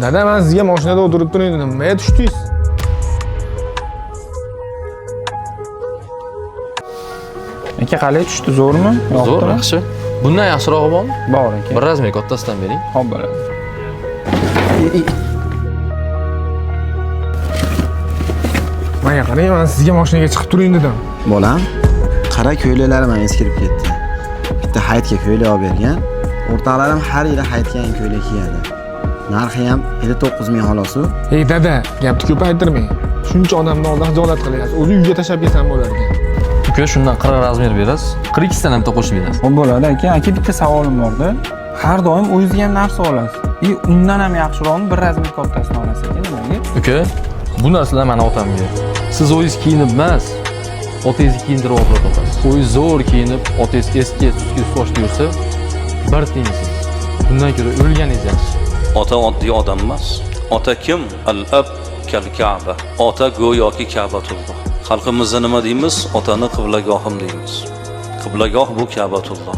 Dada, men sizga mashinada o'tirib turing dedim. Nimaga tushdingiz? Aka qalay tushdi, zo'rmi? Zo'r, yaxshi. Bundan yaxshirog'i bormi? Bor aka. Bir razmer kattasidan bering. Xo'p bo'ladi. Menga qarang, men sizga mashinaga chiqib turing dedim. Bolam, qara ko'ylaklarim ham eskirib ketdi. Bitta hayitga ko'ylak olib bergan. O'rtoqlarim har yili hayitga yangi ko'ylak kiyadi. Narxi ham 59 ming xolos-u. Ey dada, gapni ko'paytirmang. Shuncha odamni oldida xijolat qilyapsiz. O'zi uyga tashlab kelsam bo'lar ekan. Uka, shundan 40 razmer berasiz. 42 dan ham bitta qo'shib berasiz. Xo'p bo'ladi aka. Aka bitta savolim bor-da. Har doim o'zingizga ham narsa olasiz. Undan ham yaxshiroqni bir razmer kattasini olasiz aka, nimaga? Uka, bu narsalar meni otamga. Siz o'zingiz kiyinib emas, otangizni kiyintirib olib otasiz. O'zingiz zo'r kiyinib, otangiz eski tuski sochda yursa, bir tengsiz. Bundan ko'ra o'lganingiz yaxshi. Ota oddiy odam emas. Ota kim? Al-ab kal-Ka'ba. Ota go'yoki Ka'batulloh. Xalqimizda nima deymiz? Otani qiblagohim deymiz. Qiblagoh bu Ka'batulloh.